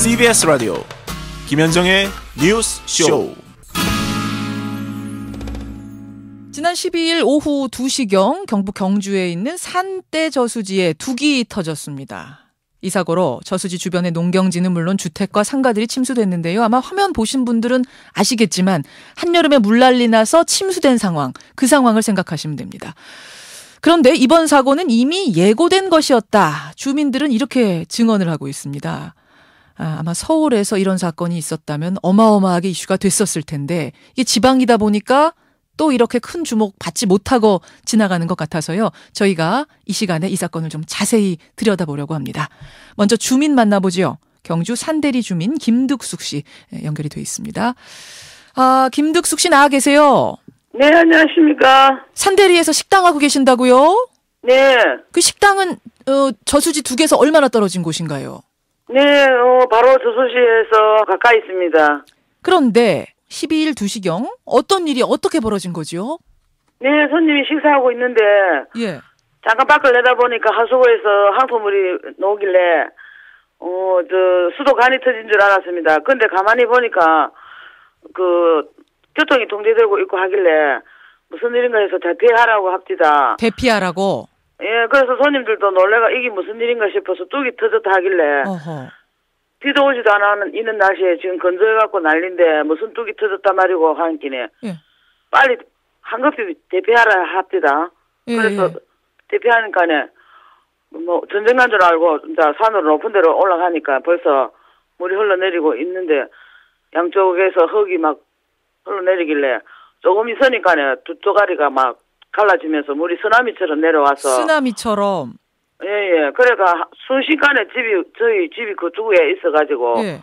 CBS 라디오 김현정의 뉴스 쇼. 지난 12일 오후 2시경 경북 경주에 있는 산대 저수지에 둑이 터졌습니다. 이 사고로 저수지 주변의 농경지는 물론 주택과 상가들이 침수됐는데요. 아마 화면 보신 분들은 아시겠지만 한여름에 물난리 나서 침수된 상황, 그 상황을 생각하시면 됩니다. 그런데 이번 사고는 이미 예고된 것이었다. 주민들은 이렇게 증언을 하고 있습니다. 아마 서울에서 이런 사건이 있었다면 어마어마하게 이슈가 됐었을 텐데 이게 지방이다 보니까 또 이렇게 큰 주목 받지 못하고 지나가는 것 같아서요. 저희가 이 시간에 이 사건을 좀 자세히 들여다보려고 합니다. 먼저 주민 만나보죠. 경주 산대리 주민 김득숙 씨 연결이 돼 있습니다. 김득숙 씨 나와 계세요? 네, 안녕하십니까. 산대리에서 식당하고 계신다고요? 네. 그 식당은 저수지 둑에서 얼마나 떨어진 곳인가요? 네, 바로 저수지에서 가까이 있습니다. 그런데 12일 2시경 어떤 일이 어떻게 벌어진 거죠? 네, 손님이 식사하고 있는데 예. 잠깐 밖을 내다보니까 하수구에서 항토물이 나오길래 수도관이 터진 줄 알았습니다. 근데 가만히 보니까 교통이 통제되고 있고 하길래 무슨 일인가 해서 대피하라고 합디다. 대피하라고? 예, 그래서 손님들도 놀래가 이게 무슨 일인가 싶어서 뚝이 터졌다 하길래 어허. 비도 오지도 않는 이런 날씨에 지금 건조해갖고 난린데 무슨 뚝이 터졌단 말이고 하니까 예. 빨리 한급히 대피하라 합디다. 예, 그래서 예. 대피하니까네 전쟁 난 줄 알고 이제 산으로 높은 데로 올라가니까 벌써 물이 흘러내리고 있는데 양쪽에서 흙이 막 흘러내리길래 조금 있으니까네 두 쪼가리가 막 갈라지면서 물이 쓰나미처럼 내려와서. 쓰나미처럼. 예. 그래가 순식간에 저희 집이 그쪽에 있어가지고. 예.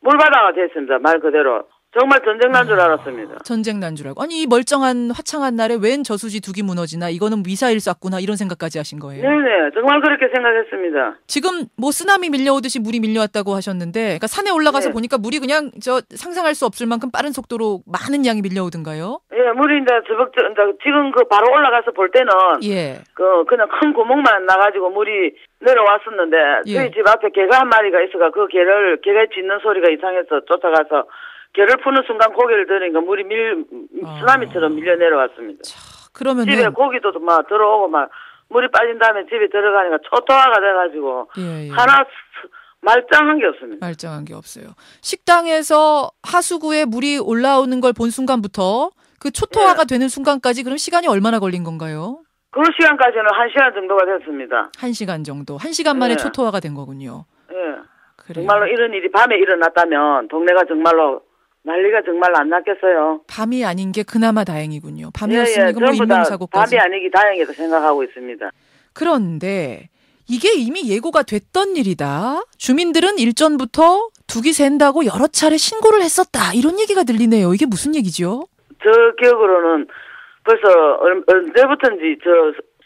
물바다가 됐습니다. 말 그대로. 정말 전쟁 난 줄 알았습니다. 전쟁 난 줄 알고. 아니, 이 멀쩡한 화창한 날에 웬 저수지 둑이 무너지나, 이거는 미사일 쐈구나, 이런 생각까지 하신 거예요. 네네. 정말 그렇게 생각했습니다. 지금 쓰나미 밀려오듯이 물이 밀려왔다고 하셨는데, 그러니까 산에 올라가서 네. 보니까 물이 그냥 상상할 수 없을 만큼 빠른 속도로 많은 양이 밀려오던가요? 예, 물이 이제 지금 바로 올라가서 볼 때는. 예. 그냥 큰 구멍만 나가지고 물이 내려왔었는데. 예. 저희 집 앞에 개가 한 마리가 있어가 개가 짖는 소리가 이상해서 쫓아가서 개를 푸는 순간 고개를 들으니까 물이 쓰나미처럼 밀려 내려왔습니다. 그러면은 집에 고기도 막 들어오고 막 물이 빠진 다음에 집에 들어가니까 초토화가 돼가지고 예. 하나 말짱한 게 없습니다. 말짱한 게 없어요. 식당에서 하수구에 물이 올라오는 걸 본 순간부터 그 초토화가 되는 순간까지 그럼 시간이 얼마나 걸린 건가요? 그 시간까지는 1시간 정도가 됐습니다. 1시간 정도. 1시간 만에 예. 초토화가 된 거군요. 예. 그래요. 정말로 이런 일이 밤에 일어났다면 동네가 정말로 난리가 정말 안 났겠어요. 밤이 아닌 게 그나마 다행이군요. 밤이었으면 이거 전부 다 인명사고까지. 밤이 아니기 다행이다 생각하고 있습니다. 그런데 이게 이미 예고가 됐던 일이다. 주민들은 일전부터 둑이 샌다고 여러 차례 신고를 했었다. 이런 얘기가 들리네요. 이게 무슨 얘기죠? 저 기억으로는 벌써 언제부턴지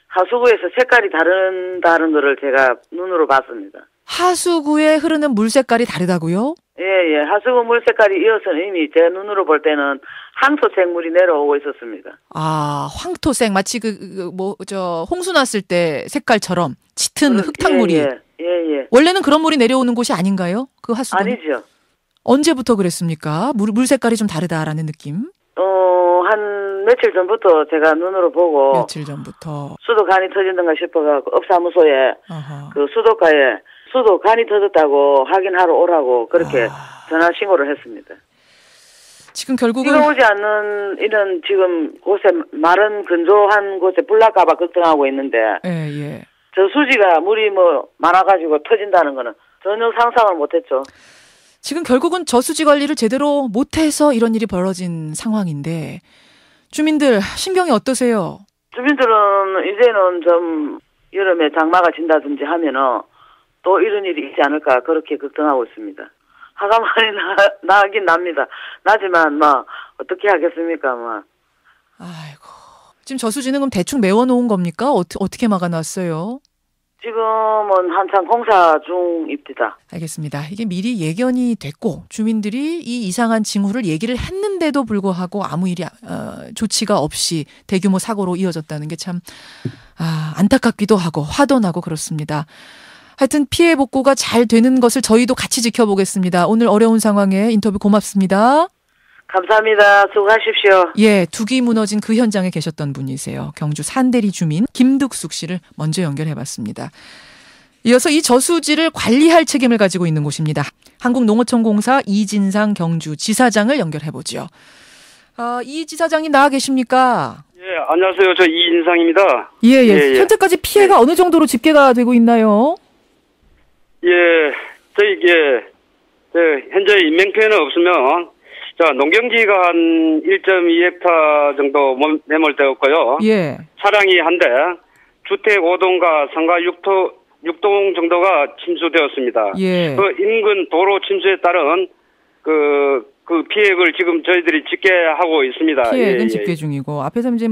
하수구에서 색깔이 다른 거를 제가 눈으로 봤습니다. 하수구에 흐르는 물 색깔이 다르다고요? 예. 하수구 물 색깔이 이어서 이미 제 눈으로 볼 때는 황토색 물이 내려오고 있었습니다. 황토색. 마치 홍수 났을 때 색깔처럼 짙은 흙탕물이. 예. 원래는 그런 물이 내려오는 곳이 아닌가요? 그 하수구. 아니죠. 언제부터 그랬습니까? 물 색깔이 좀 다르다라는 느낌? 한 며칠 전부터 제가 눈으로 보고. 며칠 전부터. 수도관이 터진던가 싶어가지고 업사무소에 어허. 그 수도가에 수도관이 터졌다고 확인하러 오라고 그렇게 전화 신고를 했습니다. 지금 결국은 비가 오지 않는 이런 지금 곳에 마른 건조한 곳에 불날까봐 걱정하고 있는데. 예. 저수지가 물이 많아가지고 터진다는 거는 전혀 상상을 못했죠. 지금 결국은 저수지 관리를 제대로 못해서 이런 일이 벌어진 상황인데 주민들 신경이 어떠세요? 주민들은 이제는 좀 여름에 장마가 진다든지 하면은 또 이런 일이 있지 않을까 그렇게 걱정하고 있습니다. 화가 많이 나긴 납니다. 나지만 어떻게 하겠습니까 아이고, 지금 저수지는 그럼 대충 메워놓은 겁니까? 어떻게 막아놨어요? 지금은 한참 공사 중입니다. 알겠습니다. 이게 미리 예견이 됐고 주민들이 이 이상한 징후를 얘기를 했는데도 불구하고 아무 일이 조치가 없이 대규모 사고로 이어졌다는 게 참 안타깝기도 하고 화도 나고 그렇습니다. 하여튼 피해 복구가 잘 되는 것을 저희도 같이 지켜보겠습니다. 오늘 어려운 상황에 인터뷰 고맙습니다. 감사합니다. 수고하십시오. 예, 둑이 무너진 그 현장에 계셨던 분이세요. 경주 산대리 주민 김득숙 씨를 먼저 연결해봤습니다. 이어서 이 저수지를 관리할 책임을 가지고 있는 곳입니다. 한국농어촌공사 이진상 경주 지사장을 연결해보죠. 이 지사장님 나와 계십니까? 예, 안녕하세요. 저 이인상입니다. 예. 현재까지 피해가 어느 정도로 집계가 되고 있나요? 예, 현재 인명피해는 없으면, 농경지가 한 1.2헥타 정도 매몰되었고요. 예. 차량이 한 대, 주택 5동과 상가 6동 정도가 침수되었습니다. 예. 그 인근 도로 침수에 따른 그 피해액을 지금 저희들이 집계하고 있습니다. 피해액은 집계 중이고 앞에서 이제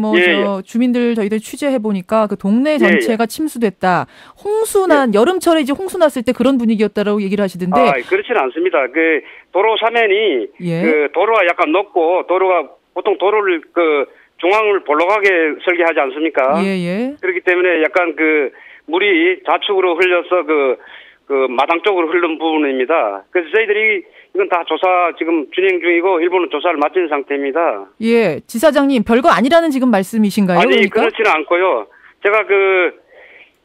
주민들 저희들 취재해 보니까 그 동네 전체가 침수됐다. 홍수난 여름철에 이제 홍수 났을 때 그런 분위기였다라고 얘기를 하시던데. 그렇지는 않습니다. 그 도로 사면이 그 도로가 약간 높고 도로가 보통 도로를 그 중앙을 볼록하게 설계하지 않습니까? 예. 그렇기 때문에 약간 그 물이 좌측으로 흘려서 그 마당 쪽으로 흐른 부분입니다. 그래서 저희들이 이건 다 조사 지금 진행 중이고 일부는 조사를 마친 상태입니다. 예, 지사장님 별거 아니라는 지금 말씀이신가요? 아니, 그러니까? 그렇지는 않고요. 제가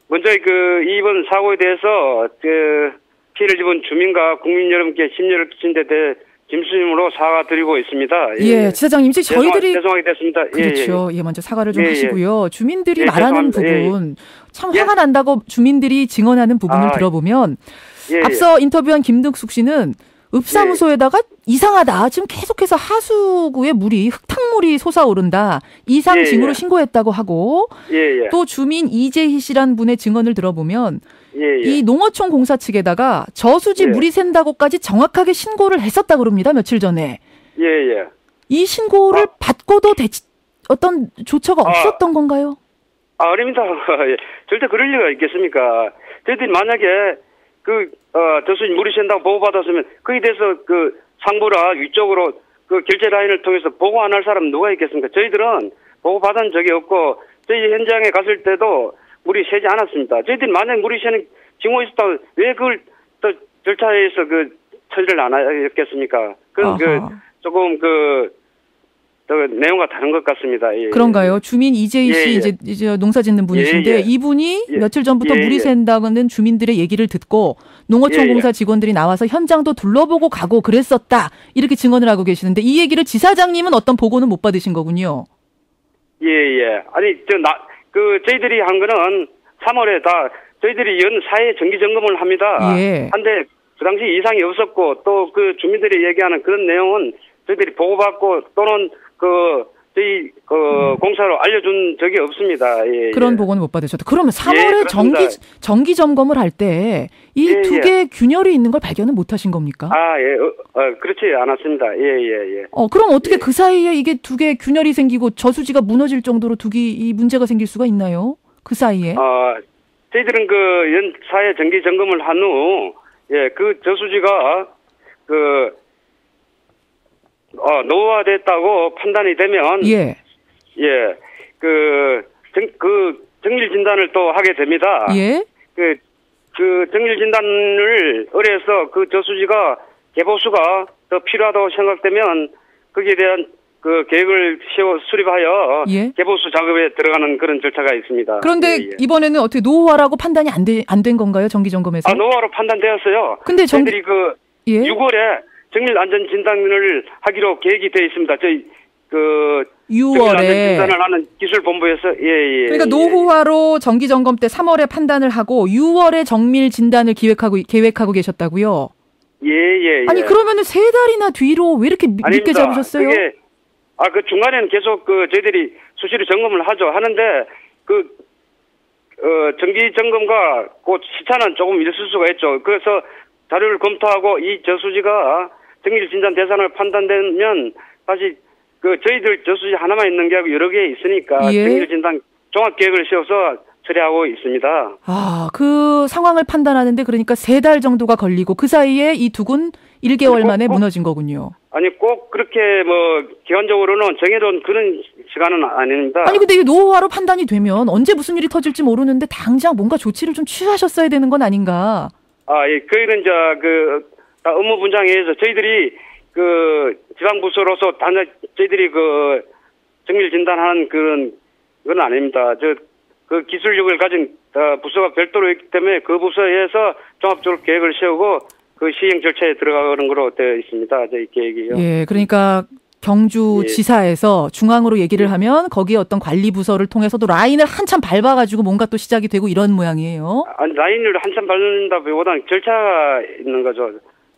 먼저 이번 사고에 대해서 피해를 입은 주민과 국민 여러분께 심려를 끼친 데 대해 진심으로 사과드리고 있습니다. 예, 지사장님 이제 저희들이 죄송하게 됐습니다. 그렇죠. 예, 먼저 사과를 좀 하시고요. 주민들이 말하는 죄송합니다. 부분 참 화가 난다고 주민들이 증언하는 부분을 들어보면 앞서 인터뷰한 김득숙 씨는 읍사무소에다가 이상하다. 지금 계속해서 하수구에 흙탕물이 솟아오른다. 이상 징후로 신고했다고 하고 또 주민 이재희 씨란 분의 증언을 들어보면 이 농어촌 공사 측에다가 저수지 물이 샌다고까지 정확하게 신고를 했었다고 그럽니다. 며칠 전에. 이 신고를 받고도 어떤 조처가 없었던 건가요? 아닙니다. 절대 그럴 리가 있겠습니까? 저희들이 만약에 저수지 물이 샌다고 보고받았으면 거기에 대해서 상부라 위쪽으로 결제 라인을 통해서 보고 안 할 사람 누가 있겠습니까? 저희들은 보고받은 적이 없고 저희 현장에 갔을 때도 물이 새지 않았습니다. 저희들이 만약 물이 새는 징후가 있었다면 왜 그걸 또 절차에서 처리를 안 했겠습니까? 조금 내용과 다른 것 같습니다. 그런가요? 주민 이재희 씨 이제 농사 짓는 분이신데 이분이 며칠 전부터 물이 샌다는 주민들의 얘기를 듣고 농어촌 공사 직원들이 나와서 현장도 둘러보고 가고 그랬었다. 이렇게 증언을 하고 계시는데 이 얘기를 지사장님은 어떤 보고는 못 받으신 거군요. 아니 저희들이 한 거는 3월에 다 저희들이 연 4회 정기 점검을 합니다. 한데 그 당시 이상이 없었고 또 주민들이 얘기하는 그런 내용은 저희들이 보고받고 또는 저희 공사로 알려준 적이 없습니다. 그런 보고는 못 받으셨다. 그러면 3월에 정기 점검을 할 때 이 두 개의 균열이 있는 걸 발견은 못 하신 겁니까? 그렇지 않았습니다. 그럼 어떻게 그 사이에 이게 두 개의 균열이 생기고 저수지가 무너질 정도로 이 문제가 생길 수가 있나요? 그 사이에? 저희들은 연 4회 정기 점검을 한 후, 그 저수지가 노후화됐다고 판단이 되면 정밀 진단을 또 하게 됩니다. 그 정밀 진단을 의뢰해서 그 저수지가 개보수가 더 필요하다고 생각되면 거기에 대한 계획을 수립하여 개보수 작업에 들어가는 그런 절차가 있습니다. 그런데 이번에는 어떻게 노후화라고 판단이 안 된 건가요? 정기 점검에서? 노후화로 판단되었어요. 근데 저희들이 6월에 정밀 안전 진단을 하기로 계획이 되어 있습니다. 저희 6월에 진단을 하는 기술본부에서 그러니까 노후화로 정기 점검 때 3월에 판단을 하고 6월에 정밀 진단을 계획하고 계셨다고요? 아니 그러면은 3달이나 뒤로 왜 이렇게 늦게 잡으셨어요? 그 중간에는 계속 저희들이 수시로 점검을 하는데 정기 점검과 시차는 조금 있을 수가 있죠. 그래서 자료를 검토하고 이 저수지가 정밀 진단 대상을 판단되면 다시 저희들 저수지 하나만 있는 게 여러 개 있으니까 정밀 진단 종합 계획을 세워서 처리하고 있습니다. 그 상황을 판단하는데 그러니까 3달 정도가 걸리고 그 사이에 이 둑은 1개월 만에 무너진 거군요. 아니 꼭 그렇게 기간적으로는 정해둔 그런 시간은 아닙니다. 아니 근데 이게 노후화로 판단이 되면 언제 무슨 일이 터질지 모르는데 당장 뭔가 조치를 좀 취하셨어야 되는 건 아닌가? 예, 그이는 이제 업무 분장에 의해서 저희들이 지방부서로서 저희들이 정밀 진단하는 그건 아닙니다. 그 기술력을 가진 부서가 별도로 있기 때문에 그 부서에서 종합적으로 계획을 세우고 그 시행 절차에 들어가는 거로 되어 있습니다. 저희 계획이요. 예, 그러니까 경주지사에서 중앙으로 얘기를 하면 거기에 어떤 관리 부서를 통해서도 라인을 한참 밟아가지고 뭔가 또 시작이 되고 이런 모양이에요. 아니, 라인을 한참 밟는다기보다는 절차가 있는 거죠.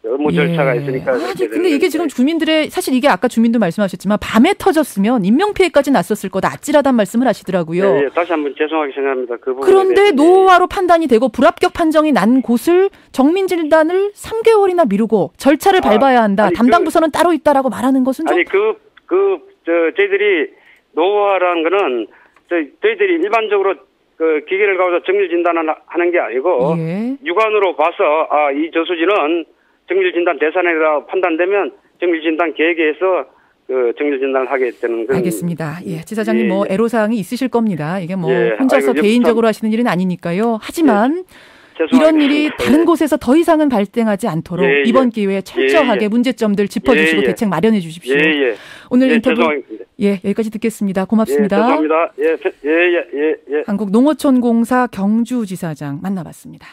업무 절차가 있으니까. 아니, 근데 이게 지금 주민들의, 사실 이게 아까 주민도 말씀하셨지만 밤에 터졌으면 인명피해까지 났었을 거다. 아찔하다는 말씀을 하시더라고요. 예, 다시 한번 죄송하게 생각합니다. 그 그런데 노후화로 판단이 되고 불합격 판정이 난 곳을 정밀진단을 3개월이나 미루고 절차를 밟아야 한다. 담당 부서는 따로 있다라고 말하는 것은 좀. 아니, 저희들이 노후화라는 거는 저희들이 일반적으로 기계를 가져서 정밀진단을 하는 게 아니고 예. 육안으로 봐서 이 저수지는 정밀진단 대상이라고 판단되면 정밀진단 계획에서 정밀진단을 하게 되는 그런. 알겠습니다. 예, 지사장님 예, 애로사항이 있으실 겁니다. 이게 예, 혼자서 개인적으로 하시는 일은 아니니까요. 하지만 이런 일이 다른 곳에서 더 이상은 발생하지 않도록 이번 기회에 철저하게 문제점들 짚어주시고 대책 마련해 주십시오. 오늘 인터뷰 여기까지 듣겠습니다. 고맙습니다. 죄송합니다. 한국농어촌공사 경주지사장 만나봤습니다.